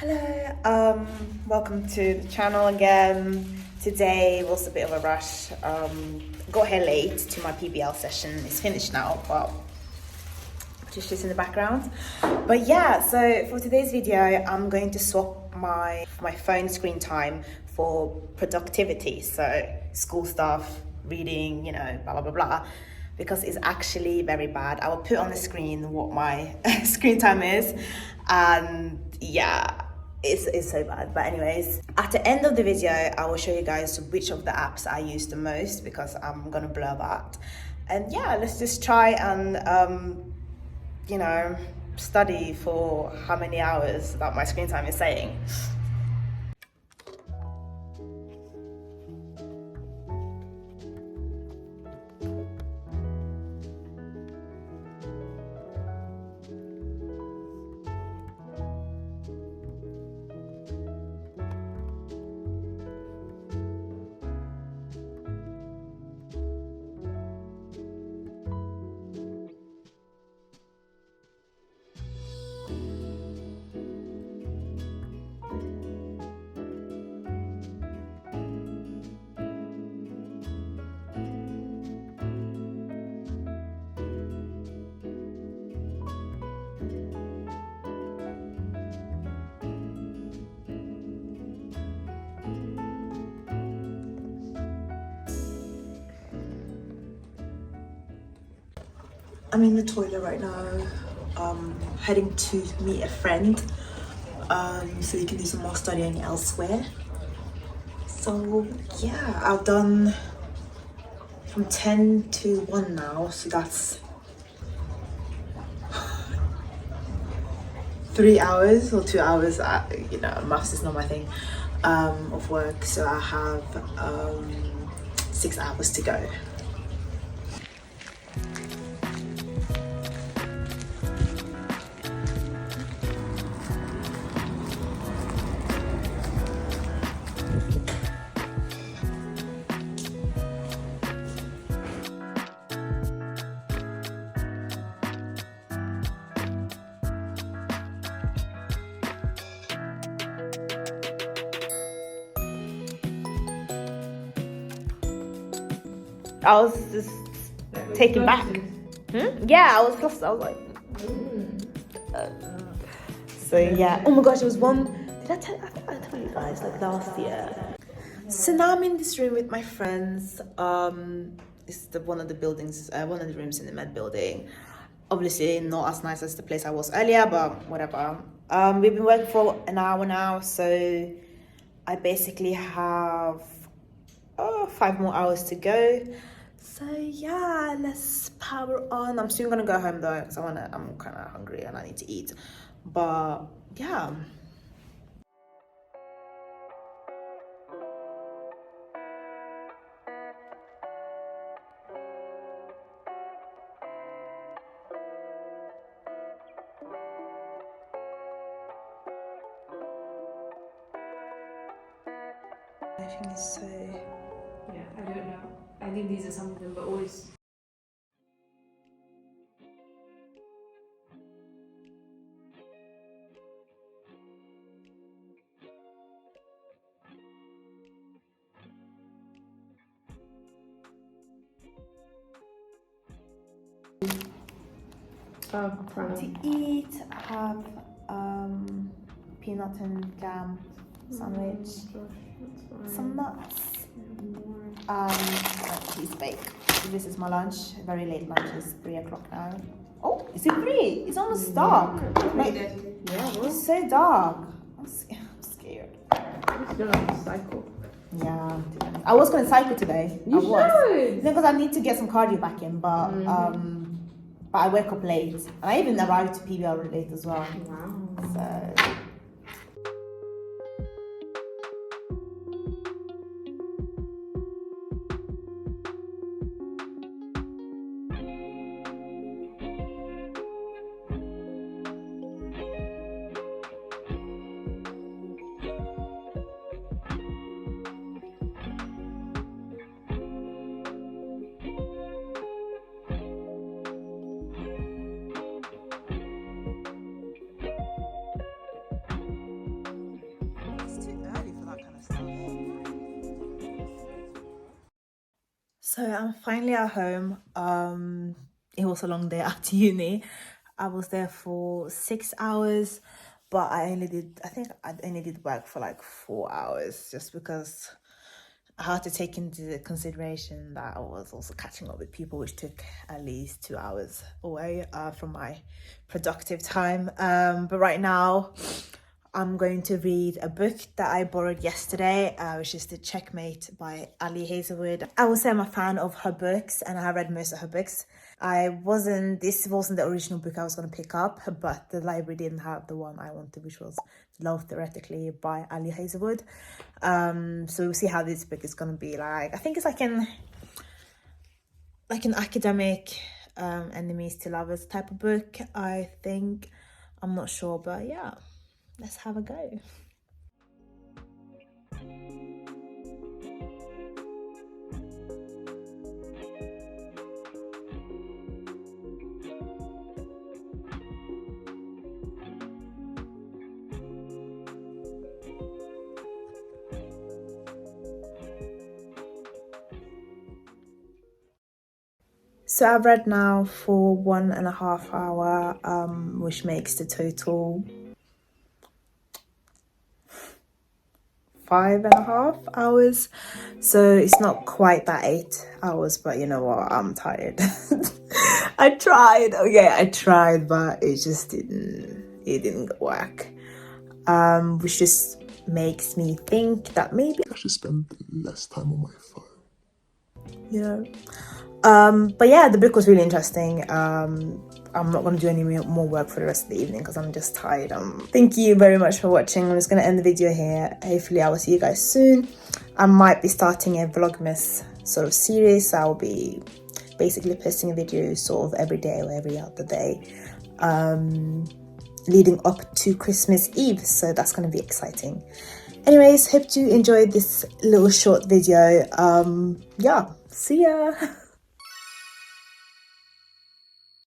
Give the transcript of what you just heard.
Hello, welcome to the channel again. Today was a bit of a rush. Got here late to my PBL session. It's finished now, but just in the background. But yeah, so for today's video, I'm going to swap my phone screen time for productivity. So school stuff, reading, blah, blah, blah, blah. Because it's actually very bad. I will put on the screen what my screen time is. And yeah, it's so bad. But anyways, at the end of the video, I will show you guys which of the apps I use the most because I'm gonna blur that. And yeah, let's just try and study for how many hours that my screen time is saying. I'm in the toilet right now, heading to meet a friend, so we can do some more studying elsewhere. So yeah, I've done from 10 to 1 now, so that's 3 hours or 2 hours. Maths is not my thing, of work, so I have 6 hours to go. I was just taken back. Yeah, I was lost. I was like, so yeah. Oh my gosh, there was one. I think I told you guys like last year. So now I'm in this room with my friends. It's one of the buildings, one of the rooms in the med building. Obviously not as nice as the place I was earlier, but whatever. We've been working for an hour now, so I basically have 5 more hours to go. So yeah, let's power on. I'm soon gonna go home though because I'm kind of hungry and I need to eat. But yeah. I think it's so. Yeah, I don't know. I think these are some of them, but always. To eat, I have peanut and jam sandwich, some nuts, cheese bake. This is my lunch. Very late lunch. It's 3 o'clock now. Oh, is it 3? It's almost dark. Like, it's so dark. I'm scared. You don't have to cycle. Yeah, I was going to cycle today. You should. Because I need to get some cardio back in, but I woke up late. And I even arrived to PBL late as well. Wow. So. So I'm finally at home. It was a long day at uni. I was there for 6 hours, but I think I only did work for like 4 hours, just because I had to take into consideration that I was also catching up with people, which took at least 2 hours away from my productive time. But right now, I'm going to read a book that I borrowed yesterday, which is The Checkmate by Ali Hazelwood. I would say I'm a fan of her books, and I have read most of her books. This wasn't the original book I was going to pick up, but the library didn't have the one I wanted, which was Love Theoretically by Ali Hazelwood. So we'll see how this book is going to be like. I think it's like an academic enemies to lovers type of book, I think. I'm not sure, but yeah. Let's have a go. So I've read now for 1.5 hours, which makes the total 5.5 hours. So it's not quite that 8 hours, but you know what, I'm tired. I tried, but it just didn't work. Which just makes me think that maybe I should spend less time on my phone. you know. But yeah, the book was really interesting. I'm not going to do any more work for the rest of the evening because I'm just tired. Thank you very much for watching. I'm just going to end the video here. Hopefully I will see you guys soon. I might be starting a Vlogmas sort of series. I'll be basically posting a video sort of every day or every other day, leading up to Christmas Eve. So that's going to be exciting. Anyways, hope you enjoyed this little short video. Yeah, see ya.